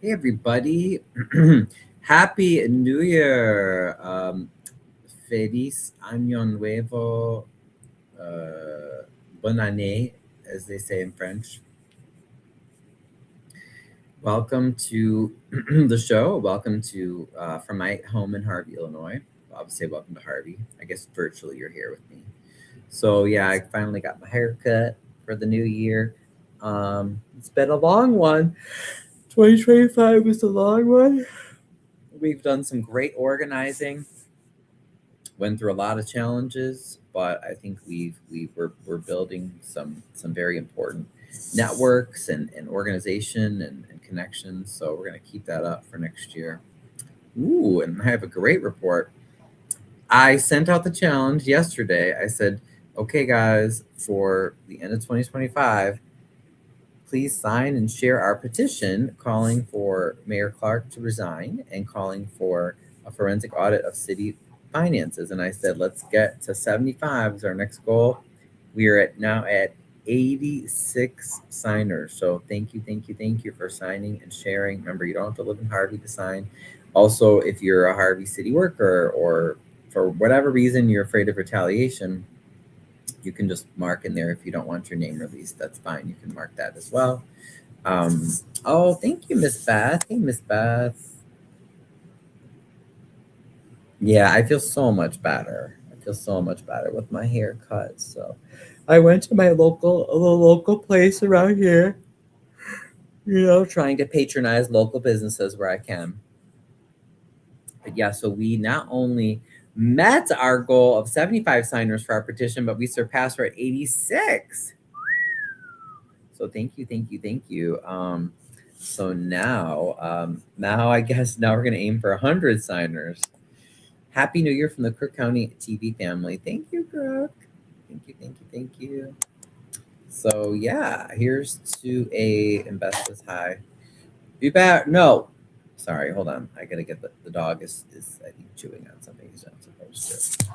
Hey everybody, Happy New Year! Feliz Año Nuevo, Bonne année, as they say in French. Welcome to the show. Welcome to from my home in Harvey, Illinois. I'll say welcome to Harvey. I guess virtually you're here with me. So yeah, I finally got my hair cut for the new year. It's been a long one. 2025 was a long one. We've done some great organizing, went through a lot of challenges, but I think we're building some very important networks and organization and connections. So we're gonna keep that up for next year. Ooh, and I have a great report. I sent out the challenge yesterday. I said, okay, guys, for the end of 2025, please sign and share our petition calling for Mayor Clark to resign and calling for a forensic audit of city finances. And I said, let's get to 75 is our next goal. We are now at 86 signers. So thank you for signing and sharing. Remember, you don't have to live in Harvey to sign. Also, if you're a Harvey city worker or for whatever reason you're afraid of retaliation, you can just mark in there if you don't want your name released. That's fine. You can mark that as well. Oh, thank you, Miss Beth. Hey, Miss Beth. Yeah, I feel so much better. I feel so much better with my haircut. So I went to my local place around here, trying to patronize local businesses where I can. But yeah, so we not only met our goal of 75 signers for our petition, but we surpassed, we're at 86. So thank you. So now I guess now we're gonna aim for 100 signers. Happy New Year from the Crook County TV family. Thank you, Crook. Thank you. So yeah, here's to a Investors High. Be back. No, sorry, hold on. I gotta get the dog is I think chewing on something he's not supposed to.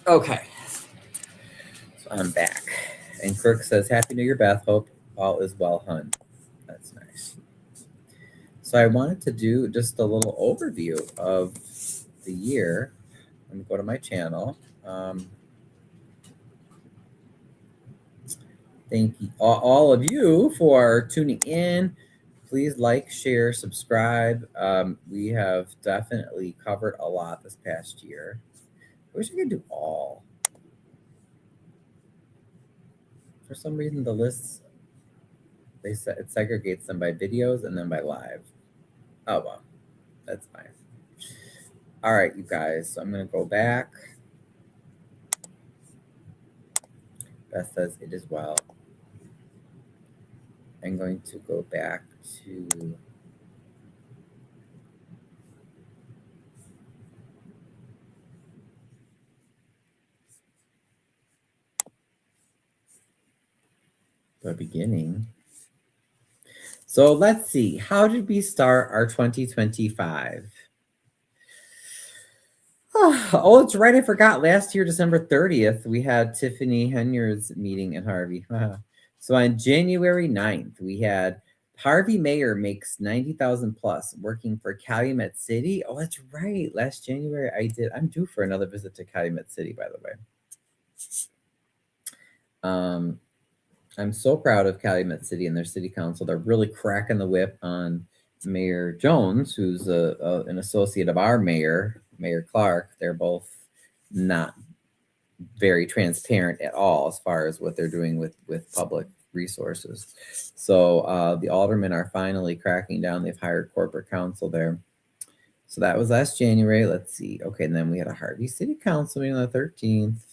Okay, so I'm back. And Kirk says, Happy New Year, Beth. Hope all is well, hun. That's nice. So I wanted to do just a little overview of the year. Let me go to my channel. Thank you, all of you for tuning in. Please like, share, subscribe. We have definitely covered a lot this past year. I wish I could do all. For some reason, the lists, it segregates them by videos and then by live. Oh, well, that's fine. All right, you guys, so I'm going to go back. Beth says it as well. I'm going to go back to the beginning. So let's see, how did we start our 2025? Oh, it's right. I forgot. Last year, December 30th, we had Tiffany Henyard's meeting in Harvey. So on January 9th, we had Harvey Mayor makes 90,000 plus working for Calumet City. Oh, that's right. Last January, I'm due for another visit to Calumet City, by the way. I'm so proud of Calumet City and their city council. They're really cracking the whip on Mayor Jones, who's an associate of our mayor, Mayor Clark. They're both not very transparent at all as far as what they're doing with public resources. So the aldermen are finally cracking down. They've hired corporate counsel there. So that was last January. Let's see. Okay, and then we had a Harvey City Council meeting on the 13th.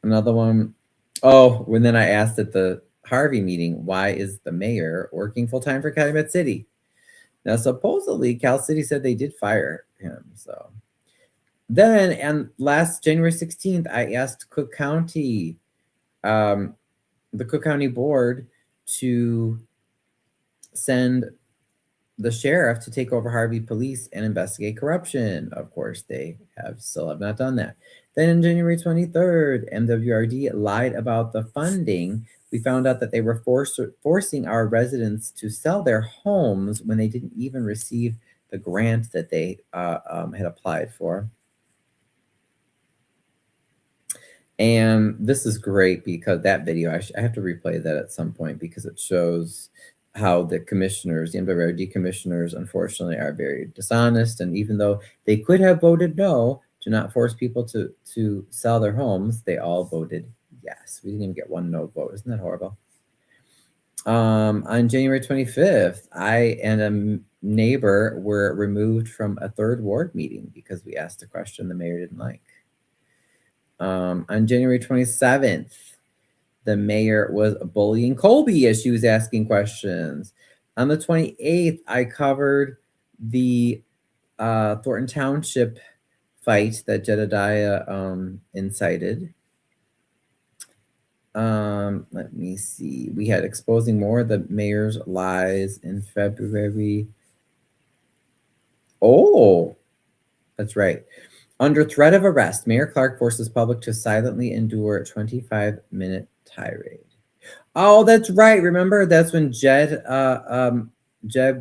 Another one Oh, when then I asked at the Harvey meeting, why is the mayor working full time for Calumet City? Now, supposedly, Cal City said they did fire him. So then, and last January 16th, I asked Cook County, um, the Cook County Board, to send the sheriff to take over Harvey Police and investigate corruption. Of course, they still have not done that. Then on January 23rd, MWRD lied about the funding. We found out that they were forcing our residents to sell their homes when they didn't even receive the grant that they had applied for. And this is great because that video, I have to replay that at some point because it shows how the commissioners, the MWRD commissioners, unfortunately are very dishonest. And even though they could have voted no to not force people to sell their homes, they all voted yes. We didn't even get one no vote. Isn't that horrible? On January 25th, I and a neighbor were removed from a third ward meeting because we asked a question the mayor didn't like. On January 27th, the mayor was bullying Colby as she was asking questions. On the 28th, I covered the Thornton Township fight that Jedediah incited. Let me see. We had exposing more of the mayor's lies in February. Oh, that's right. Under threat of arrest, Mayor Clark forces public to silently endure a 25-minute tirade. Oh, that's right. Remember, that's when Jed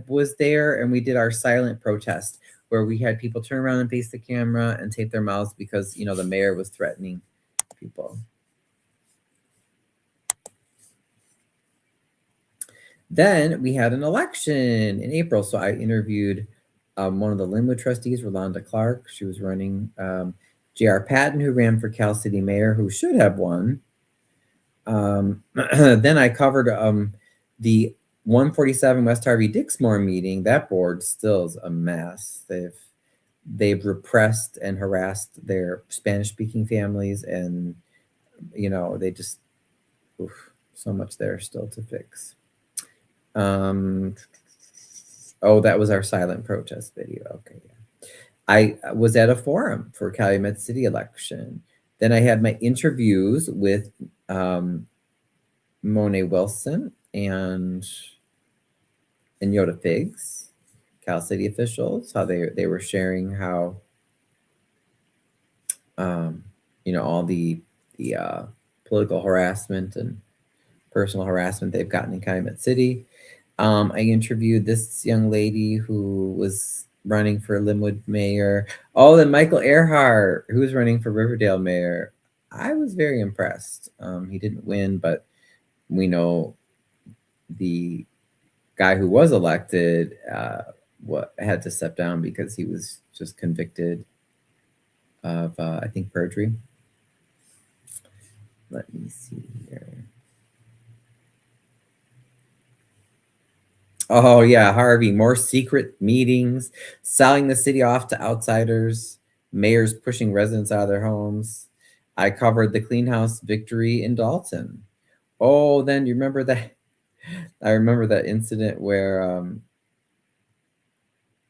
was there, and we did our silent protest where we had people turn around and face the camera and tape their mouths because the mayor was threatening people. Then we had an election in April, so I interviewed one of the Linwood trustees, Rolanda Clark. She was running. J.R. Patton, who ran for Cal City Mayor, who should have won. Then I covered the 147 West Harvey Dixmoor meeting. That board still is a mess. They've repressed and harassed their Spanish-speaking families, and they just so much there still to fix. Oh, that was our silent protest video. Okay, yeah. I was at a forum for Calumet City election. Then I had my interviews with Monet Wilson and Yoda Figs, Cal City officials, how they were sharing how all the political harassment and personal harassment they've gotten in Calumet City. I interviewed this young lady who was running for Linwood mayor. Oh, and Michael Earhart, who was running for Riverdale mayor. I was very impressed. He didn't win, but we know the guy who was elected had to step down because he was just convicted of, I think, perjury. Let me see here. Oh, yeah, Harvey, more secret meetings, selling the city off to outsiders, mayors pushing residents out of their homes. I covered the clean house victory in Dalton. Oh, then you remember that? I remember that incident where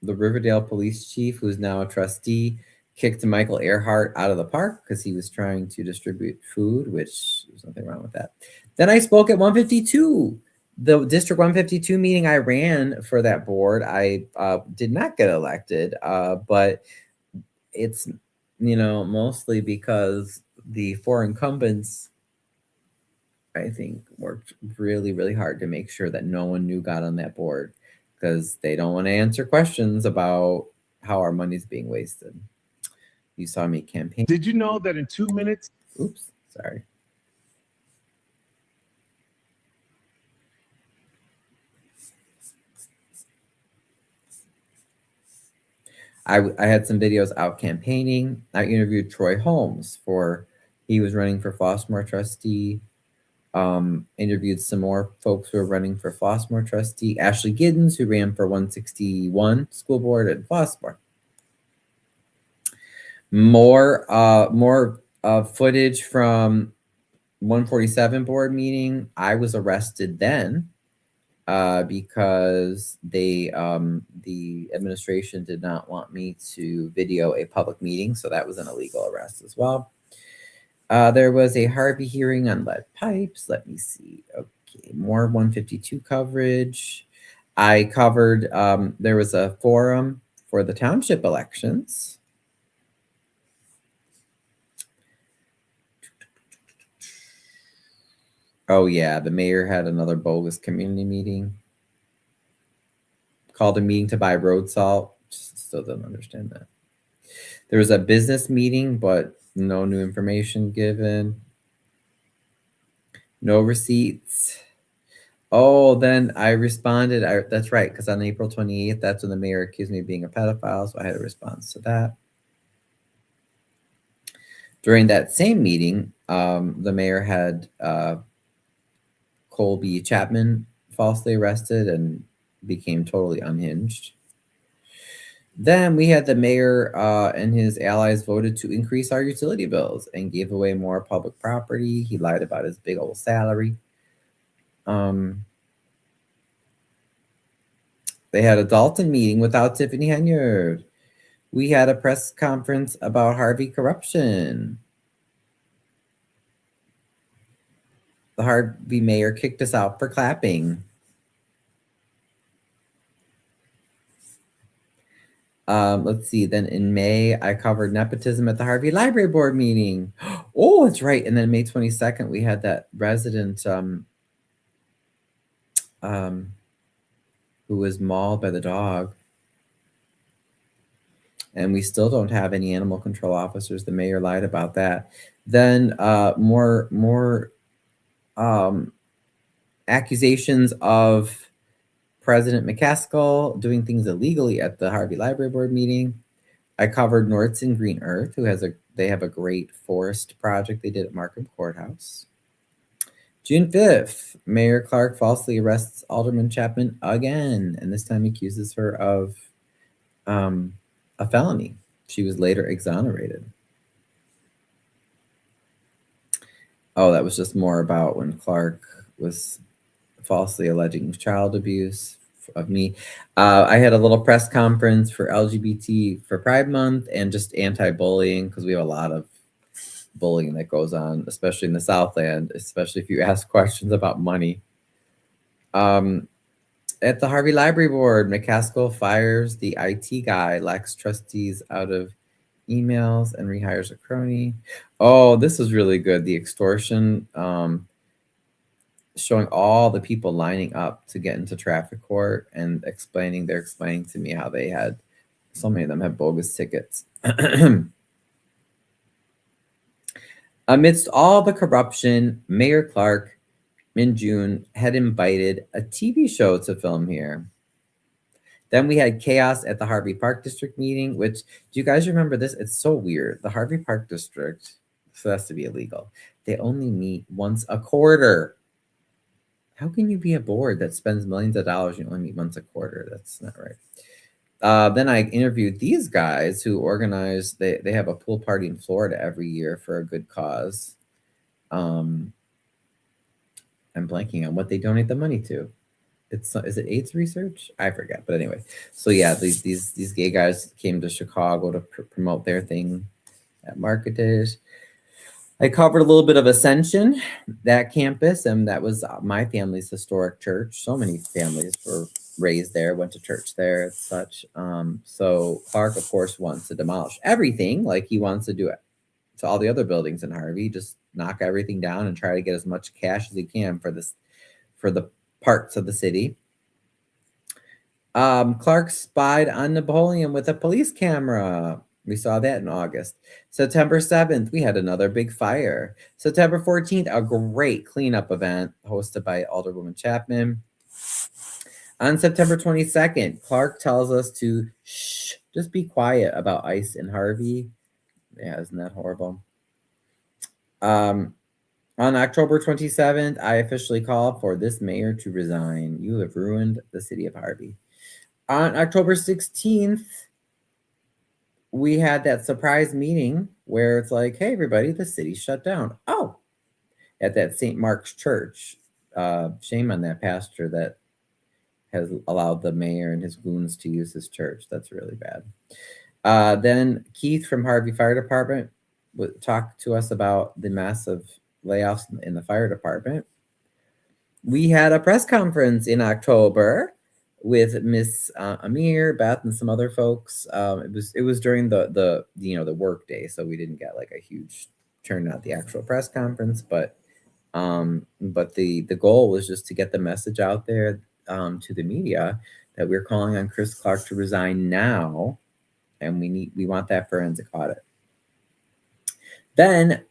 the Riverdale police chief, who's now a trustee, kicked Michael Earhart out of the park because he was trying to distribute food, which there's nothing wrong with that. Then I spoke at 152. The District 152 meeting I ran for that board, I did not get elected, but it's, mostly because the four incumbents, I think, worked really, really hard to make sure that no one new got on that board because they don't want to answer questions about how our money's being wasted. You saw me campaign. Did you know that in 2 minutes? Oops, sorry. I had some videos out campaigning. I interviewed Troy Holmes he was running for Flossmoor trustee. Interviewed some more folks who are running for Flossmoor trustee. Ashley Giddens, who ran for 161 school board at Flossmoor. More footage from 147 board meeting. I was arrested then because the administration did not want me to video a public meeting, so that was an illegal arrest as well. There was a Harvey hearing on lead pipes. Let me see. Okay, more 152 coverage. I covered, there was a forum for the township elections. Oh yeah, the mayor had another bogus community meeting. Called a meeting to buy road salt. Still don't understand that. There was a business meeting, but no new information given. No receipts. Oh, then I responded. That's right, because on April 28th, that's when the mayor accused me of being a pedophile, so I had a response to that. During that same meeting, the mayor had Colby Chapman falsely arrested and became totally unhinged. Then we had the mayor and his allies voted to increase our utility bills and gave away more public property. He lied about his big old salary. They had a Dalton meeting without Tiffany Henyard. We had a press conference about Harvey corruption. The Harvey mayor kicked us out for clapping. Let's see. Then in May, I covered nepotism at the Harvey Library Board meeting. Oh, that's right. And then May 22nd, we had that resident who was mauled by the dog. And we still don't have any animal control officers. The mayor lied about that. Then more accusations of President McCaskill doing things illegally at the Harvey Library Board meeting. I covered Nordson Green Earth, they have a great forest project they did at Markham Courthouse. June 5th, Mayor Clark falsely arrests Alderman Chapman again, and this time accuses her of a felony. She was later exonerated. Oh, that was just more about when Clark was falsely alleging child abuse of me. I had a little press conference for LGBT for Pride Month and just anti-bullying, because we have a lot of bullying that goes on, especially in the Southland, especially if you ask questions about money. At the Harvey Library Board, McCaskill fires the IT guy, locks trustees out of emails, and rehires a crony. Oh, this was really good. The extortion, showing all the people lining up to get into traffic court and they're explaining to me how they had, so many of them had bogus tickets. Amidst all the corruption, Mayor Clark in June had invited a TV show to film here. Then we had chaos at the Harvey Park District meeting, which, do you guys remember this? It's so weird. The Harvey Park District, so that's to be illegal. They only meet once a quarter. How can you be a board that spends millions of dollars and you only meet once a quarter? That's not right. Then I interviewed these guys who organize, they have a pool party in Florida every year for a good cause. I'm blanking on what they donate the money to. Is it AIDS research? I forget, but anyway. So yeah, these gay guys came to Chicago to promote their thing at Market Days. I covered a little bit of Ascension, that campus, and that was my family's historic church. So many families were raised there, went to church there, and such. So Clark, of course, wants to demolish everything, like he wants to do it to all the other buildings in Harvey. Just knock everything down and try to get as much cash as he can for the parts of the city. Clark spied on Napoleon with a police camera. We saw that in August. September 7th, we had another big fire. September 14th, a great cleanup event hosted by Alderwoman Chapman. On September 22nd, Clark tells us to just be quiet about ICE in Harvey. Yeah, isn't that horrible? On October 27th, I officially call for this mayor to resign. You have ruined the city of Harvey. On October 16th, we had that surprise meeting where it's like, hey, everybody, the city's shut down. Oh, at that St. Mark's Church. Shame on that pastor that has allowed the mayor and his goons to use his church. That's really bad. Then Keith from Harvey Fire Department would talk to us about the massive layoffs in the fire department. We had a press conference in October with Miss Amir, Beth, and some other folks. It was during the work day, so we didn't get like a huge turnout at the actual press conference, but the goal was just to get the message out there to the media that we're calling on Chris Clark to resign now, and we want that forensic audit. Then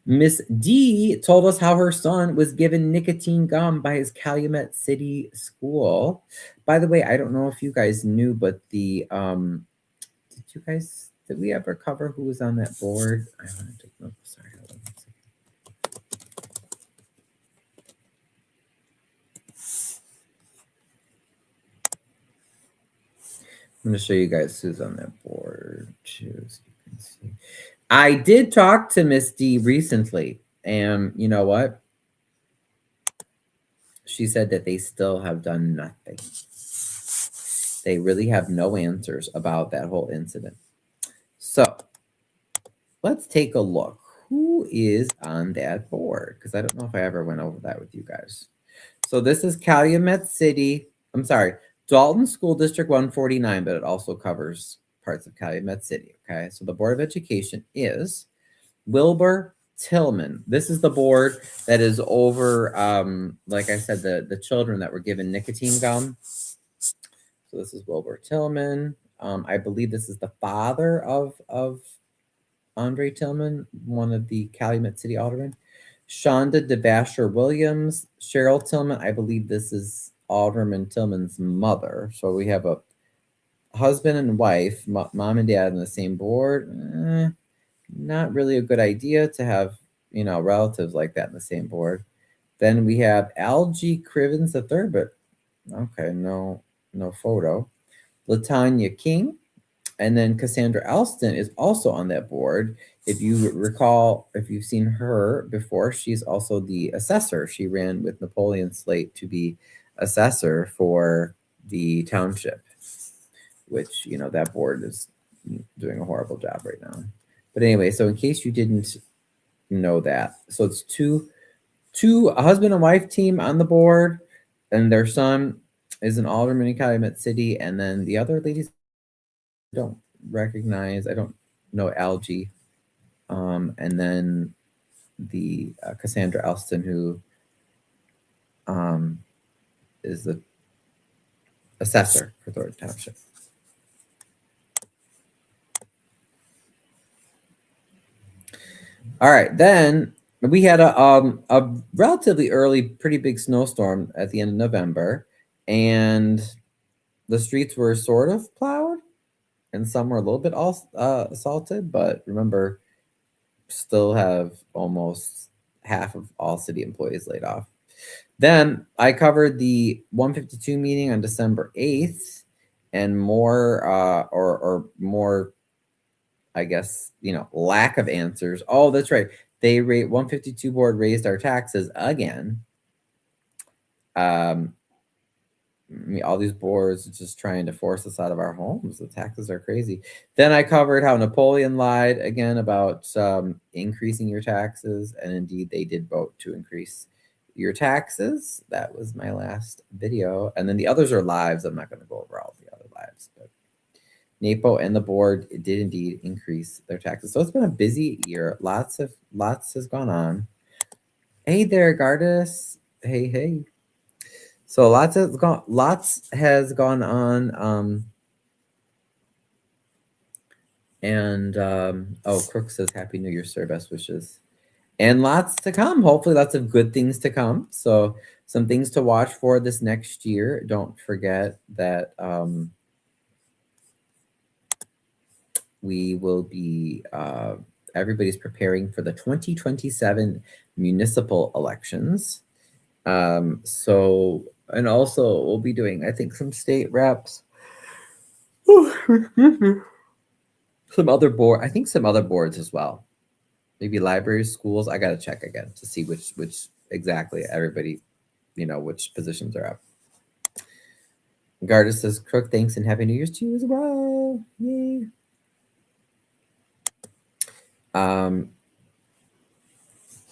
Miss D told us how her son was given nicotine gum by his Calumet City school. By the way, I don't know if you guys knew, but did we ever cover who was on that board? I want to take note. Sorry, hold on one second. I'm going to show you guys who's on that board too, so you can see. I did talk to Miss D recently, and you know what? She said that they still have done nothing. They really have no answers about that whole incident. So let's take a look. Who is on that board? Because I don't know if I ever went over that with you guys. So this is Calumet City. I'm sorry, Dalton School District 149, but it also covers parts of Calumet City. Okay, so the Board of Education is Wilbur Tillman. This is the board that is over, like I said, the children that were given nicotine gum. So this is Wilbur Tillman. I believe this is the father of Andre Tillman, one of the Calumet City aldermen. Shonda DeVasher Williams, Cheryl Tillman. I believe this is Alderman Tillman's mother. So we have a husband and wife, mom and dad on the same board. Not really a good idea to have, relatives like that in the same board. Then we have Algie Crivens III, but okay, no photo. Latanya King, and then Cassandra Alston is also on that board. If you recall, if you've seen her before, she's also the assessor. She ran with Napoleon Slate to be assessor for the township, which, that board is doing a horrible job right now. But anyway, so in case you didn't know that, so it's a husband and wife team on the board, and their son is an alderman in Calumet City, and then the other ladies I don't recognize. I don't know Algie, and then the Cassandra Alston, who is the assessor for Thornton Township. All right, then we had a relatively early, pretty big snowstorm at the end of November, and the streets were sort of plowed, and some were a little bit salted. But remember, still have almost half of all city employees laid off. Then I covered the 152 meeting on December 8th, and more or more, I guess, lack of answers. Oh, that's right. 152 board raised our taxes again. All these boards are just trying to force us out of our homes. The taxes are crazy. Then I covered how Napoleon lied again about increasing your taxes, and indeed they did vote to increase your taxes. That was my last video, and then the others are lives. I'm not going to go over all the other lives, but NAPO and the board did indeed increase their taxes. So it's been a busy year. Lots has gone on. Hey there, Gardis. Hey. So lots has gone on. Crook says Happy New Year, sir. Best wishes. And lots to come. Hopefully lots of good things to come. So some things to watch for this next year. Don't forget that we will be, everybody's preparing for the 2027 municipal elections. And also we'll be doing, I think, some state reps. Some other boards as well. maybe libraries, schools. I gotta check again to see which exactly everybody, which positions are up. Garda says, Crook, thanks and Happy New Year's to you as well. Yay.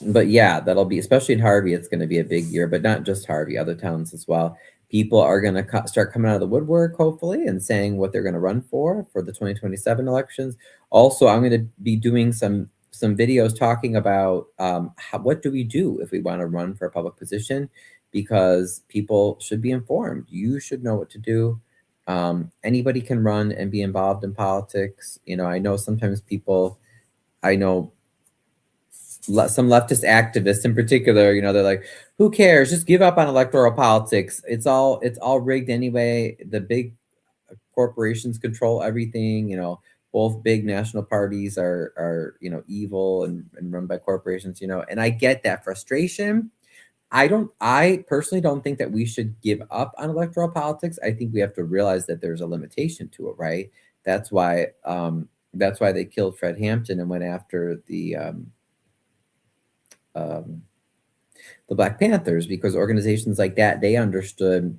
But yeah, that'll be, especially in Harvey, it's going to be a big year, but not just Harvey, other towns as well. People are going to start coming out of the woodwork, hopefully, and saying what they're going to run for the 2027 elections. Also, I'm going to be doing some videos talking about what do we do if we want to run for a public position, because people should be informed. You should know what to do. Anybody can run and be involved in politics. I know sometimes people, some leftist activists in particular, they're like, who cares? Just give up on electoral politics. It's all rigged anyway. The big corporations control everything. Both big national parties are evil and run by corporations, and I get that frustration. I personally don't think that we should give up on electoral politics. I think we have to realize that there's a limitation to it, right? That's why they killed Fred Hampton and went after the Black Panthers, because organizations like that, they understood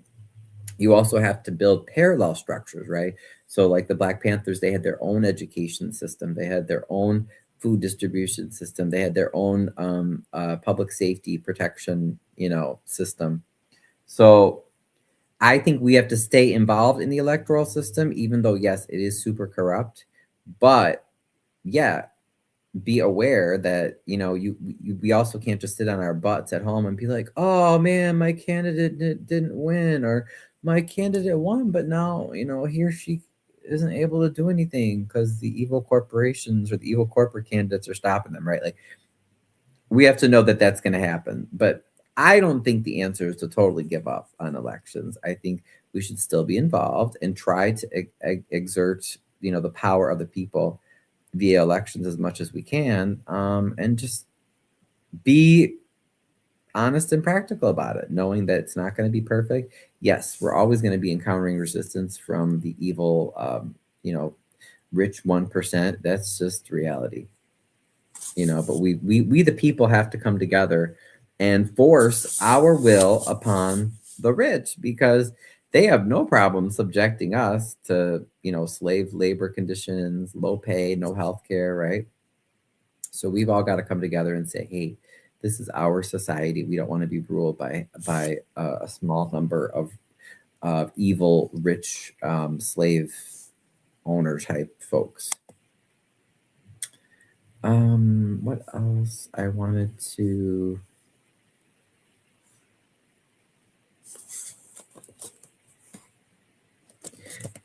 you also have to build parallel structures, right? So like the Black Panthers, they had their own education system, they had their own food distribution system, they had their own public safety protection, system. So I think we have to stay involved in the electoral system, even though, yes, it is super corrupt. But yeah, be aware that we also can't just sit on our butts at home and be like, oh man, my candidate didn't win, or my candidate won, but now he or she isn't able to do anything because the evil corporations or the evil corporate candidates are stopping them, right? Like, we have to know that that's going to happen. But I don't think the answer is to totally give up on elections. I think we should still be involved and try to exert the power of the people via elections as much as we can, and just be honest and practical about it, knowing that it's not going to be perfect. Yes, we're always going to be encountering resistance from the evil, rich 1%. That's just reality, but we the people have to come together and force our will upon the rich, because they have no problem subjecting us to slave labor conditions, low pay, no health care, right? So we've all got to come together and say, hey, this is our society. We don't want to be ruled by a small number of evil rich slave owner type folks. What else I wanted to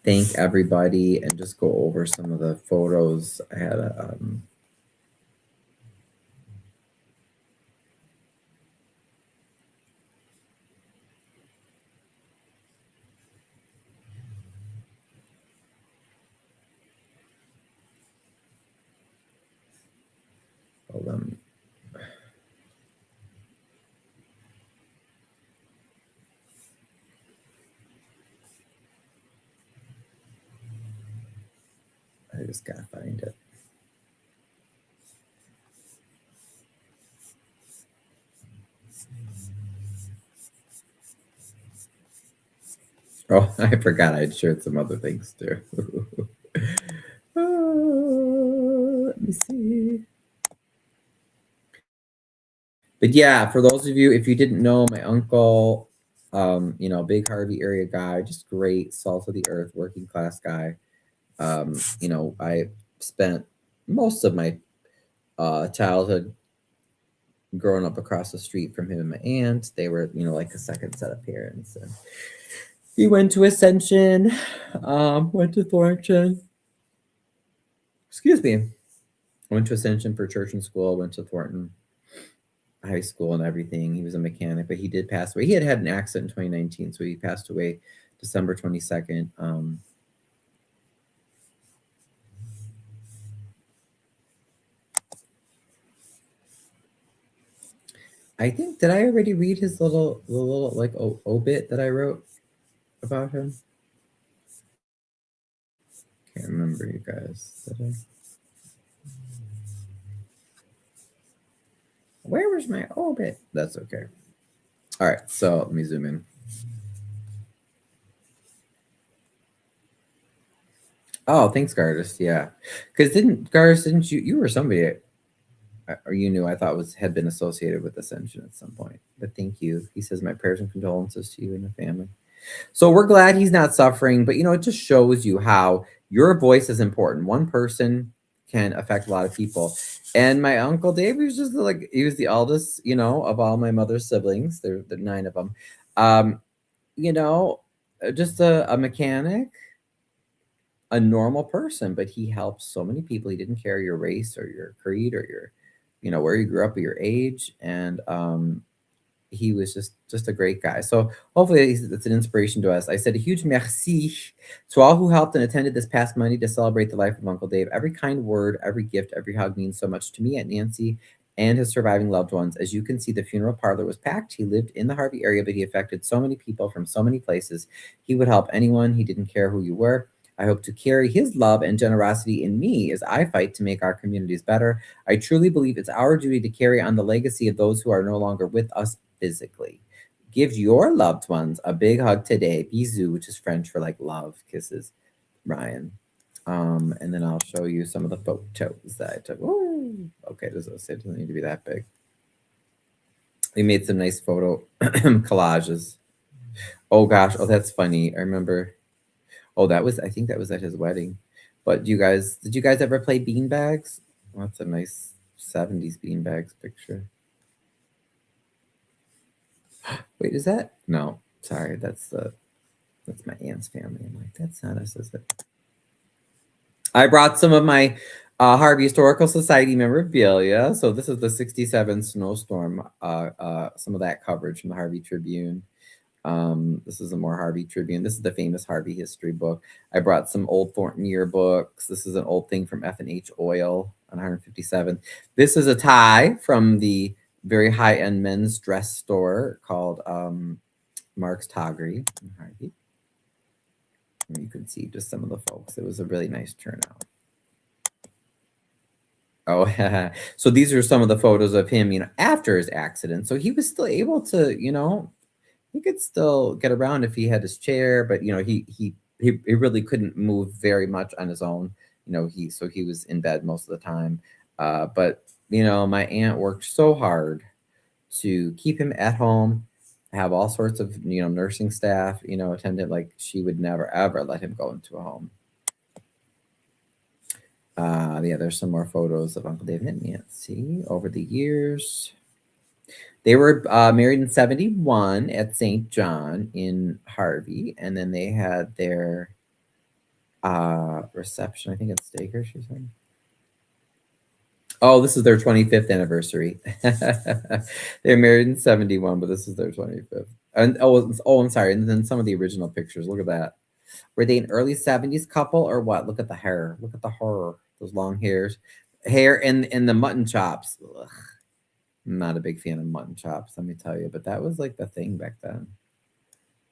thank everybody and just go over some of the photos. I had a hold on. I just gotta find it. Oh, I forgot I'd shared some other things too. Let me see. But yeah, for those of you, if you didn't know, my uncle, big Harvey area guy, just great, salt of the earth, working class guy. I spent most of my childhood growing up across the street from him and my aunt. They were, like a second set of parents. And he went to Ascension, went to Thornton. Excuse me. Went to Ascension for church and school, went to Thornton High School and everything. He was a mechanic, but he did pass away. He had an accident in 2019, so he passed away December 22nd. I think, did I already read his little like obit that I wrote about him? Can't remember, you guys. Did I? Where was my obit? That's okay. All right, so let me zoom in. Oh, thanks, Gardis. Yeah, because didn't you were somebody or you knew I thought was had been associated with Ascension at some point. But thank you. He says my prayers and condolences to you and the family. So we're glad he's not suffering, but it just shows you how your voice is important. One person can affect a lot of people. And my uncle Dave, he was just like he was the eldest, of all my mother's siblings. There 9 of them. Um, you know, just a mechanic, a normal person, but he helped so many people. He didn't care your race or your creed or your, where you grew up or your age. And he was just a great guy. So hopefully it's an inspiration to us. I said a huge merci to all who helped and attended this past Monday to celebrate the life of Uncle Dave. Every kind word, every gift, every hug means so much to me, at Nancy, and his surviving loved ones. As you can see, the funeral parlor was packed. He lived in the Harvey area, but he affected so many people from so many places. He would help anyone. He didn't care who you were. I hope to carry his love and generosity in me as I fight to make our communities better. I truly believe it's our duty to carry on the legacy of those who are no longer with us physically. Give your loved ones a big hug today. Bisous, which is French for like love. Kisses, Ryan. And then I'll show you some of the photos that I took. Ooh, okay, it doesn't need to be that big. We made some nice photo collages. Oh gosh, oh that's funny. I remember. Oh, I think that was at his wedding. But did you guys ever play beanbags? Oh, that's a nice 70s beanbags picture. Wait, is that? No, sorry, that's my aunt's family. I'm like, that's not us, is it? I brought some of my Harvey Historical Society memorabilia. So this is the 67 snowstorm, some of that coverage from the Harvey Tribune. This is a more Harvey Tribune. This is the famous Harvey history book. I brought some old Thornton yearbooks. This is an old thing from F&H Oil on 157. This is a tie from the very high-end men's dress store called Mark's Toggery in Harvey. And you can see just some of the folks. It was a really nice turnout. Oh, so these are some of the photos of him, after his accident. So he was still able to, he could still get around if he had his chair, but he really couldn't move very much on his own. He was in bed most of the time. But my aunt worked so hard to keep him at home, have all sorts of nursing staff, attendant. Like she would never ever let him go into a home. Yeah, there's some more photos of Uncle David and Nancy over the years. They were married in 71 at St. John in Harvey, and then they had their reception, I think at Staker, she said. Oh, this is their 25th anniversary. They're married in 71, but this is their 25th. And I'm sorry. And then some of the original pictures. Look at that. Were they an early 70s couple or what? Look at the hair. Look at the hair. Those long hair and the mutton chops. Ugh. I'm not a big fan of mutton chops, let me tell you, but that was like the thing back then.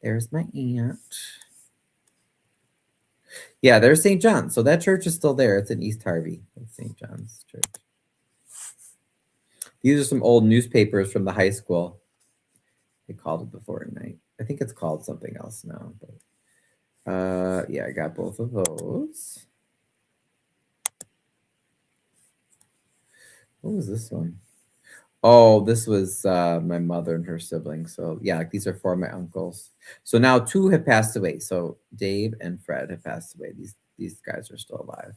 There's my aunt. Yeah, there's St. John's. So that church is still there. It's in East Harvey. That's St. John's Church. These are some old newspapers from the high school. They called it Before Night. I think it's called something else now. But yeah, I got both of those. What was this one? Oh, this was my mother and her siblings. So yeah, like these are for my uncles. So now 2 have passed away. So Dave and Fred have passed away. These guys are still alive.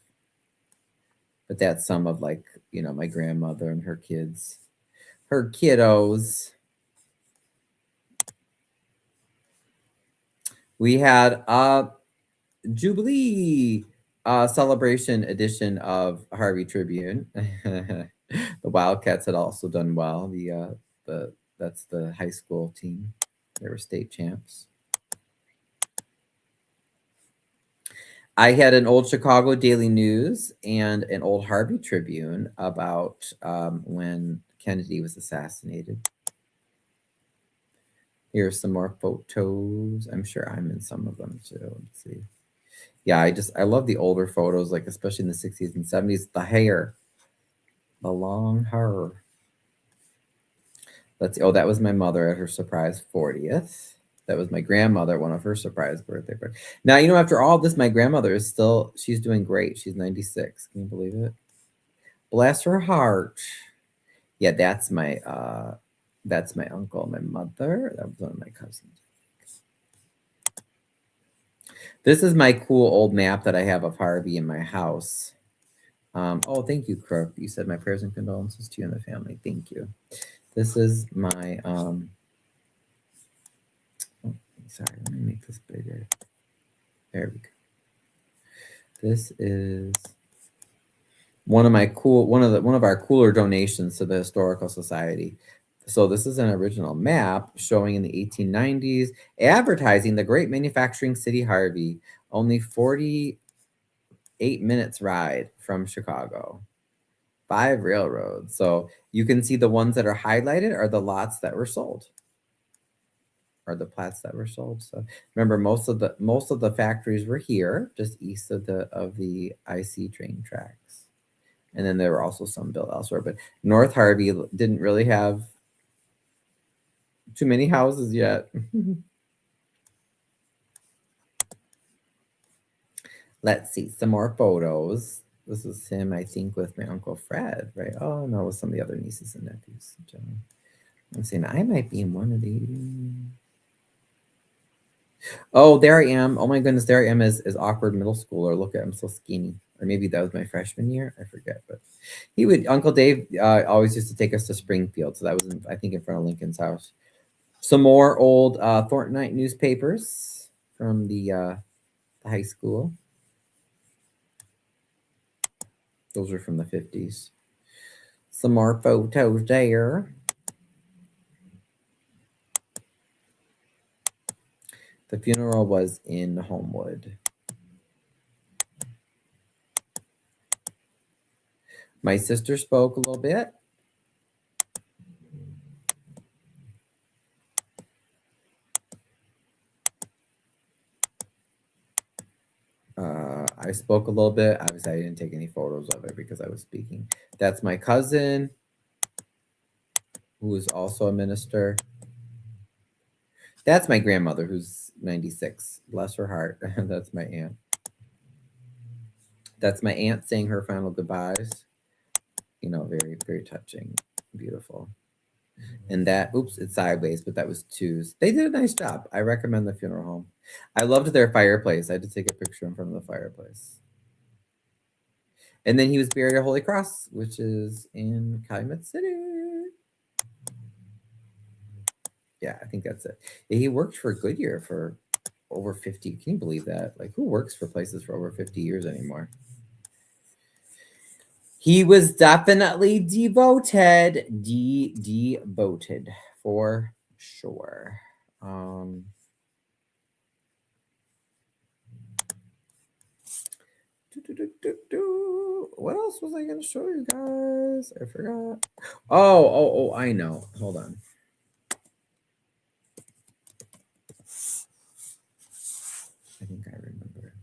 But that's some of like, my grandmother and her kids, her kiddos. We had a Jubilee celebration edition of Harvey Tribune. The Wildcats had also done well. That's the high school team. They were state champs. I had an old Chicago Daily News and an old Harvey Tribune about when Kennedy was assassinated. Here's some more photos. I'm sure I'm in some of them too. Let's see. Yeah, I love the older photos, like especially in the 60s and 70s. The hair, the long hair. Let's see. Oh, that was my mother at her surprise 40th. That was my grandmother, one of her surprise birthday parties. Now, after all this, my grandmother is still, she's doing great. She's 96. Can you believe it? Bless her heart. Yeah, that's my uncle, my mother. That was one of my cousins. This is my cool old map that I have of Harvey in my house. Oh, thank you, Crook. You said my prayers and condolences to you and the family. Thank you. This is my oh, sorry, let me make this bigger. There we go. This is one of our cooler donations to the Historical Society. So this is an original map showing in the 1890s, advertising the great manufacturing city Harvey, only 48 minutes ride from Chicago. 5 railroads. So you can see the ones that are highlighted are the lots that were sold. Or the plats that were sold. So remember, most of the factories were here, just east of the IC train tracks. And then there were also some built elsewhere. But North Harvey didn't really have too many houses yet. Let's see, some more photos. This is him, I think, with my Uncle Fred, right? Oh, no, with some of the other nieces and nephews. I'm saying I might be in one of these. Oh, there I am. Oh my goodness, there I am as awkward middle schooler. Look at I'm so skinny. Or maybe that was my freshman year. I forget. But Uncle Dave always used to take us to Springfield. So that was, I think, in front of Lincoln's house. Some more old Thorntonite newspapers from the high school. Those are from the 50s. Some more photos there. The funeral was in Homewood. My sister spoke a little bit. I spoke a little bit. Obviously, I didn't take any photos of it because I was speaking. That's my cousin, who is also a minister. That's my grandmother, who's 96. Bless her heart. That's my aunt. That's my aunt saying her final goodbyes. Very, very touching. Beautiful. And that, oops, it's sideways, but that was twos. They did a nice job. I recommend the funeral home. I loved their fireplace. I had to take a picture in front of the fireplace. And then he was buried at Holy Cross, which is in Calumet City. Yeah, I think that's it. Yeah, he worked for Goodyear for over 50. Can you believe that? Like, who works for places for over 50 years anymore? He was definitely devoted. Devoted for sure. What else was I going to show you guys? I forgot. Oh, I know. Hold on. I think I remember.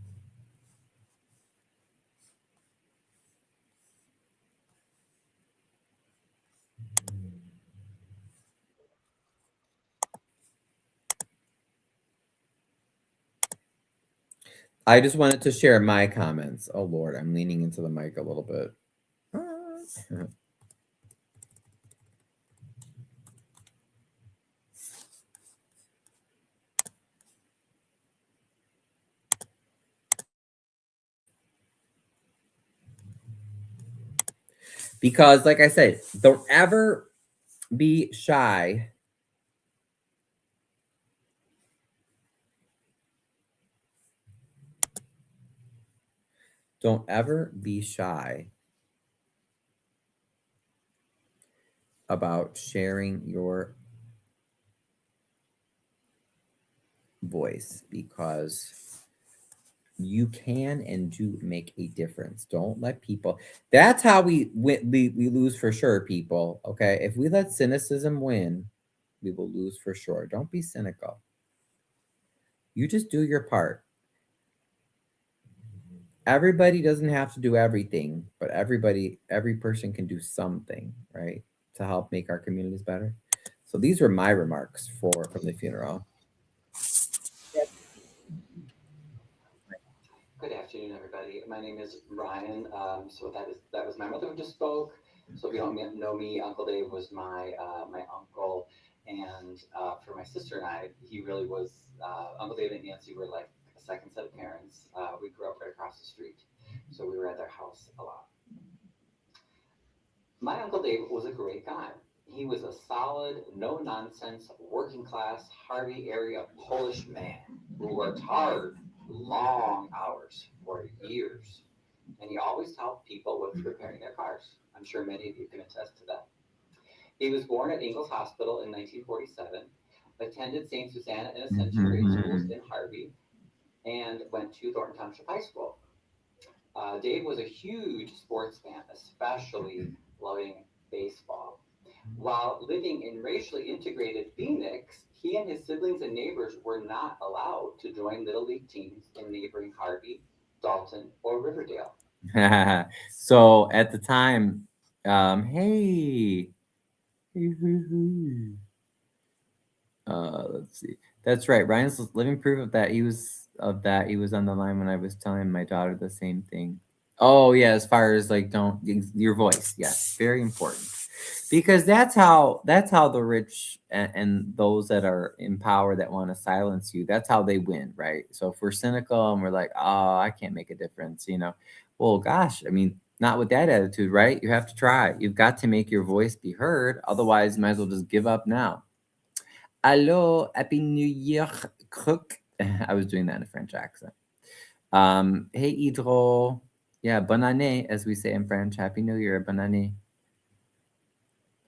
I just wanted to share my comments. Oh, Lord, I'm leaning into the mic a little bit. Because, like I said, don't ever be shy. Don't ever be shy about sharing your voice, because you can and do make a difference. Don't let people. That's how we lose for sure, people. Okay, if we let cynicism win, we will lose for sure. Don't be cynical. You just do your part. Everybody doesn't have to do everything, but every person can do something, right, to help make our communities better. So these were my remarks from the funeral. Good afternoon, everybody. My name is Ryan. That was my mother who just spoke. So if you don't know me, Uncle Dave was my uncle, and for my sister and I, he really was. Uncle Dave and Nancy were like a second set of parents. We grew up right across the street, so we were at their house a lot. My Uncle Dave was a great guy. He was a solid, no nonsense, working class Harvey area Polish man who worked hard, long hours for years. And he always helped people with repairing their cars. I'm sure many of you can attest to that. He was born at Ingalls Hospital in 1947, attended St. Susanna and Ascension grade schools in Harvey, and went to Thornton Township High School. Dave was a huge sports fan, especially loving baseball. While living in racially integrated Phoenix, he and his siblings and neighbors were not allowed to join Little League teams in neighboring Harvey, Dalton, or Riverdale. So at the time, hey, let's see. That's right. Ryan's living proof of that. He was on the line when I was telling my daughter the same thing. Oh yeah, as far as like don't your voice, yes, very important. Because that's how the rich and those that are in power that want to silence you, that's how they win, right? So if we're cynical and we're like, oh, I can't make a difference, well, gosh, I mean, not with that attitude, right? You have to try. You've got to make your voice be heard. Otherwise, you might as well just give up now. Hello, Happy New Year, crook. I was doing that in a French accent. Hey, Idro. Yeah, bonne année, as we say in French. Happy New Year, bonne année.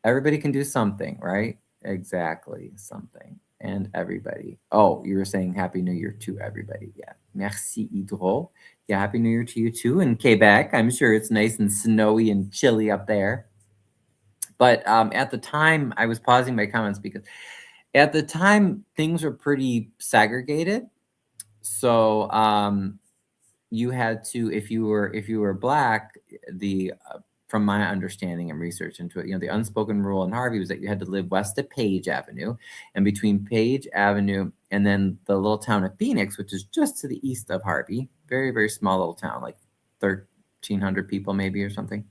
Everybody can do something, right? Exactly, something. And everybody. Oh, you were saying Happy New Year to everybody. Yeah. Merci, Idro. Yeah, Happy New Year to you too in Quebec. I'm sure it's nice and snowy and chilly up there. But at the time, I was pausing my comments because at the time things were pretty segregated. So you had to, if you were black, the from my understanding and research into it, the unspoken rule in Harvey was that you had to live west of Page Avenue, and between Page Avenue and then the little town of Phoenix, which is just to the east of Harvey, very very small little town, like 1,300 people maybe or something.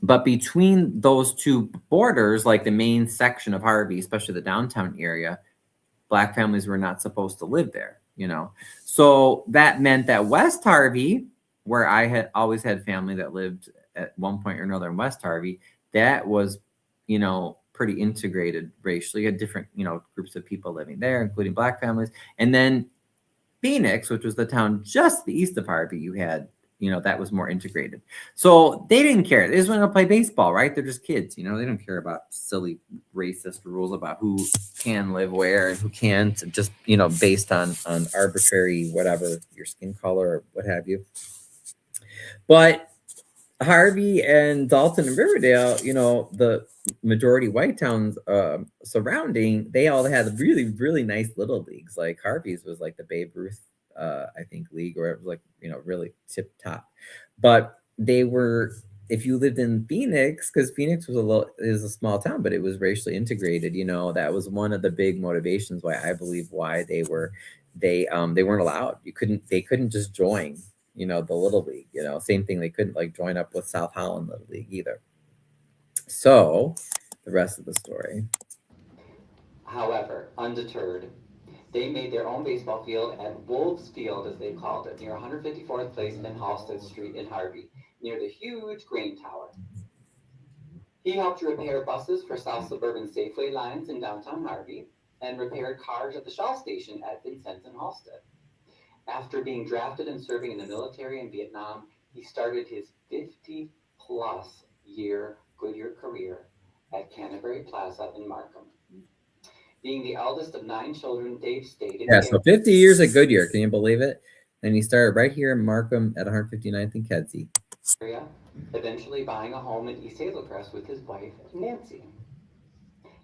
But between those two borders, like the main section of Harvey, especially the downtown area, black families were not supposed to live there. So that meant that West Harvey, where I had always had family that lived at one point or another in West Harvey, that was, pretty integrated racially. You had different, groups of people living there, including black families. And then Phoenix, which was the town just the east of Harvey, you had, that was more integrated. So they didn't care. They just wanted to play baseball, right? They're just kids, they don't care about silly racist rules about who can live where and who can't, just, based on arbitrary whatever, your skin color or what have you. But Harvey and Dalton and Riverdale, the majority white towns surrounding, they all had really, really nice little leagues. Like Harvey's was like the Babe Ruth, I think, league, or it was like, really tip top. But they were, if you lived in Phoenix, because Phoenix is a small town, but it was racially integrated. That was one of the big motivations why I believe why they weren't allowed. They couldn't just join the little league. Same thing, they couldn't like join up with South Holland Little League either. So the rest of the story. However, undeterred, they made their own baseball field at Wolves Field, as they called it, near 154th Place and Halsted Street in Harvey, near the huge grain tower. He helped repair buses for South Suburban Safeway lines in downtown Harvey and repaired cars at the Shaw Station at Vincennes and Halsted. After being drafted and serving in the military in Vietnam, he started his 50-plus year Goodyear career at Canterbury Plaza in Markham. Being the eldest of 9 children, Dave stayed in Yeah, the so 50 years at Goodyear. Can you believe it? And he started right here in Markham at 159th and Kedzie. area, eventually buying a home in East Hazelcrest with his wife, Nancy.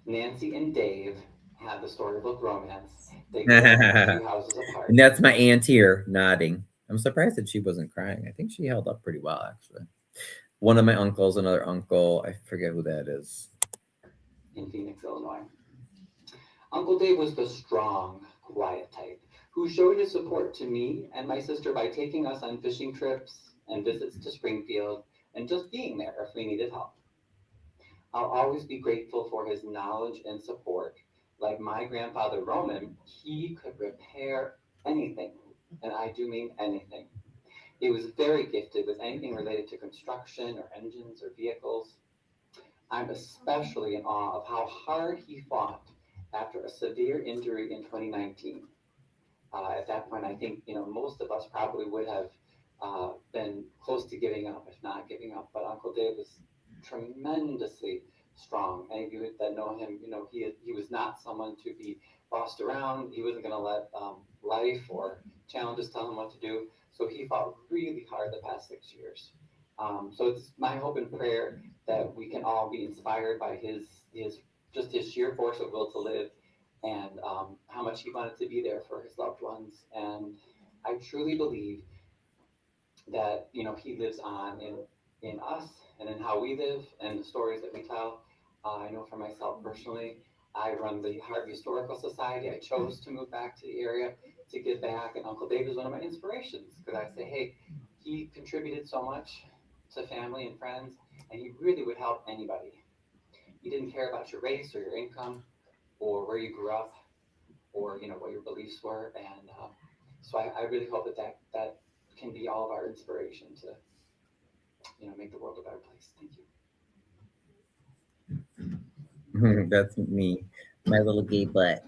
Nancy and Dave had the storybook romance. They grew up 2 houses apart. And that's my aunt here nodding. I'm surprised that she wasn't crying. I think she held up pretty well, actually. One of my uncles, another uncle, I forget who that is. in Phoenix, Illinois. Uncle Dave was the strong, quiet type who showed his support to me and my sister by taking us on fishing trips and visits to Springfield and just being there if we needed help. I'll always be grateful for his knowledge and support. Like my grandfather Roman, he could repair anything, and I do mean anything. He was very gifted with anything related to construction or engines or vehicles. I'm especially in awe of how hard he fought after a severe injury in 2019. At that point, I think most of us probably would have been close to giving up, if not giving up. But Uncle Dave was tremendously strong. Any of you that know him, he was not someone to be bossed around. He wasn't going to let life or challenges tell him what to do. So he fought really hard the past 6 years. So it's my hope and prayer that we can all be inspired by his sheer force of will to live, and how much he wanted to be there for his loved ones. And I truly believe that he lives on in us and in how we live and the stories that we tell. I know for myself personally, I run the Harvey Historical Society. I chose to move back to the area to give back, and Uncle Dave is one of my inspirations because I say, hey, he contributed so much to family and friends, and he really would help anybody. He didn't care about your race or your income or where you grew up or what your beliefs were, and so I really hope that can be all of our inspiration to make the world a better place. Thank you. That's me, my little gay butt.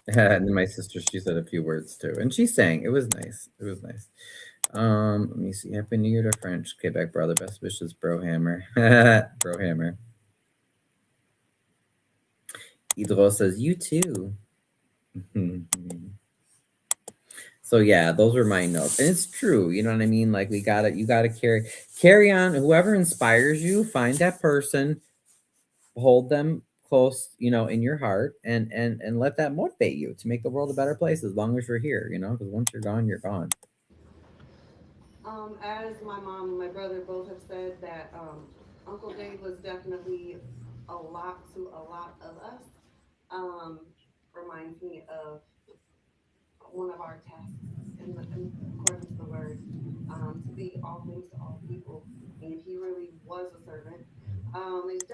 And then my sister, she said a few words too, and she sang. It was nice. It was nice. Let me see. Happy New Year to French Quebec brother. Best wishes, bro hammer. Bro hammer. Idro says you too. So yeah, those were my notes, and it's true. You know what I mean? Like you gotta carry on. Whoever inspires you, find that person, hold them close, in your heart, and let that motivate you to make the world a better place. As long as you're here, because once you're gone, you're gone. As my mom and my brother both have said, that Uncle Dave was definitely a lot to a lot of us. Um, Reminds me of one of our tasks in according to the word, to be all things to all people. And he really was a servant. It's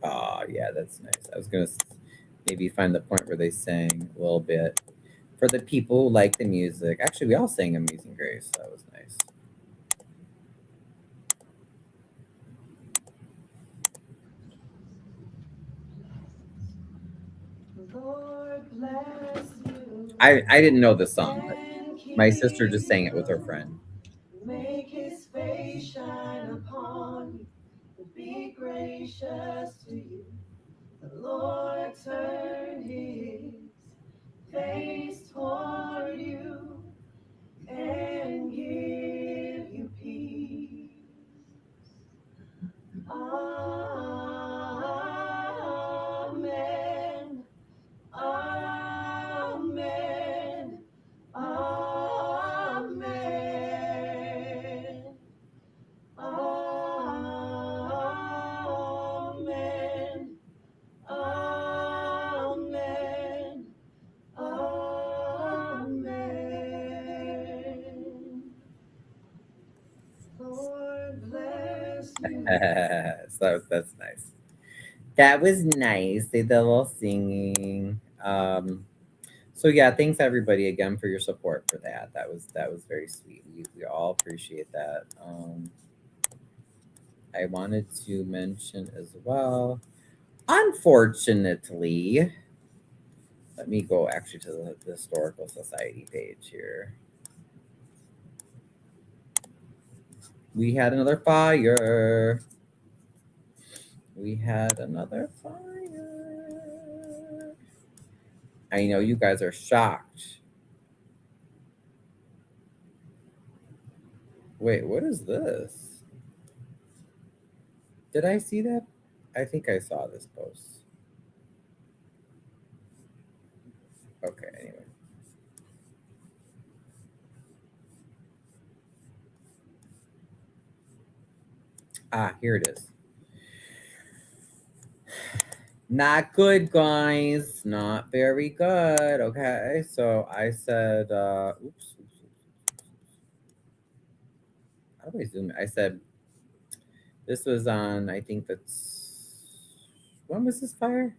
Oh yeah, that's nice. I was gonna maybe find the point where they sang a little bit for the people who like the music. Actually, we all sang Amazing Grace. That was nice. Lord bless you I didn't know the song, but and my sister keep just sang it with her you. friend. Make his face shine upon you and be gracious to you. The Lord turn his face toward you and give you peace. Amen. Amen. Amen. Amen. Amen. Amen. Lord bless you. So that's nice. That was nice. They did a little singing. So yeah, thanks everybody again for your support for that. That was very sweet. We all appreciate that. I wanted to mention as well. Unfortunately, let me go actually to the historical society page here. We had another fire. We had another fire. I know you guys are shocked. Wait, what is this? Did I see that? I think I saw this post. Okay, anyway. Ah, here it is. Not good, guys. Not very good. Okay. So I said, oops. How do I zoom? I said, this was on, I think that's, when was this fire?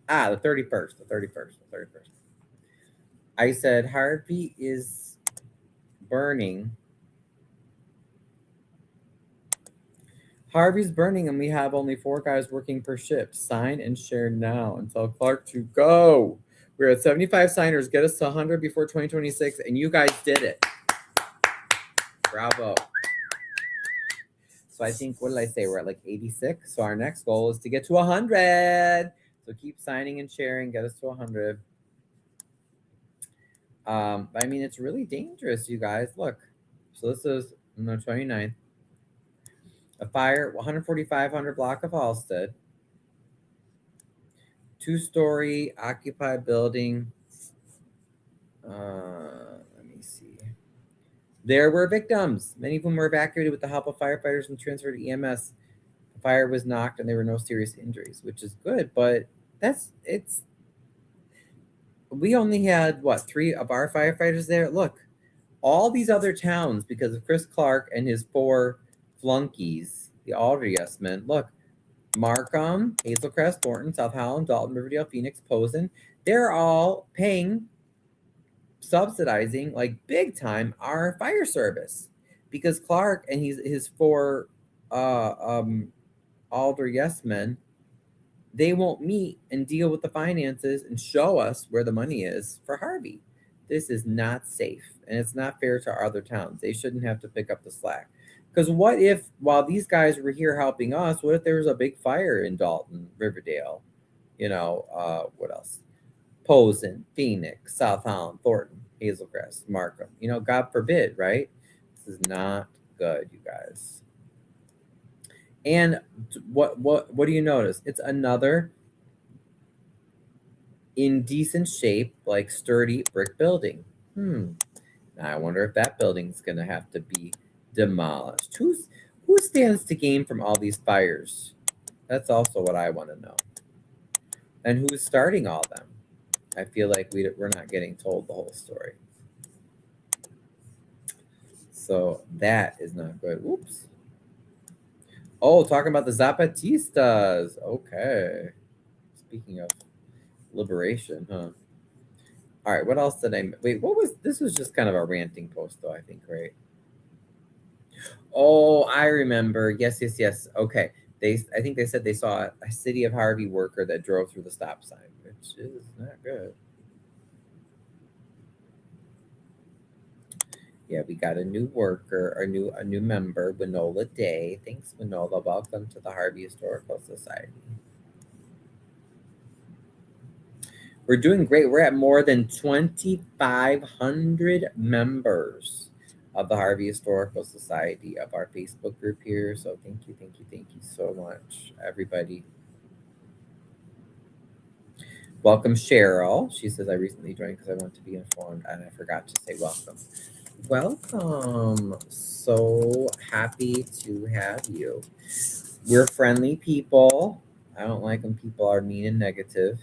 Ah, the 31st. The 31st. The 31st. I said, Harvey is burning. Harvey's burning, and we have only 4 guys working per shift. Sign and share now and tell Clark to go. We're at 75 signers. Get us to 100 before 2026, and you guys did it. Bravo. So I think, what did I say? We're at like 86. So our next goal is to get to 100. So keep signing and sharing. Get us to 100. I mean, it's really dangerous, you guys. Look. So this is on the 29th. A fire, 14500 block of Halstead. 2-story occupied building. Let me see. There were victims. Many of them were evacuated with the help of firefighters and transferred to EMS. The fire was knocked and there were no serious injuries, which is good, but we only had, what, 3 of our firefighters there? Look, all these other towns, because of Chris Clark and his 4 flunkies, the Alder yes men, look, Markham, Hazelcrest, Thornton, South Holland, Dalton, Riverdale, Phoenix, Posen, they're all subsidizing, like big time, our fire service, because Clark and his 4 Alder yes men, they won't meet and deal with the finances and show us where the money is for Harvey. This is not safe, and it's not fair to our other towns. They shouldn't have to pick up the slack. Because what if, while these guys were here helping us, what if there was a big fire in Dalton, Riverdale, what else? Posen, Phoenix, South Holland, Thornton, Hazelcrest, Markham. God forbid, right? This is not good, you guys. And what do you notice? It's another in decent shape, like sturdy brick building. Now I wonder if that building's gonna have to be demolished. Who stands to gain from all these fires? That's also what I want to know. And who's starting all them? I feel like we're not getting told the whole story. So that is not good. Oops. Oh, talking about the Zapatistas. Okay. Speaking of liberation, huh? All right, what else did I wait? This was just kind of a ranting post, though, I think, right? Oh, I remember. Yes. Okay. I think they said they saw a City of Harvey worker that drove through the stop sign, which is not good. Yeah, we got a new worker, a new member, Winola Day. Thanks, Winola. Welcome to the Harvey Historical Society. We're doing great. We're at more than 2,500 members of the Harvey Historical Society, of our Facebook group here. So thank you so much, everybody. Welcome, Cheryl. She says, I recently joined because I want to be informed, and I forgot to say welcome. Welcome. So happy to have you. We're friendly people. I don't like when people are mean and negative.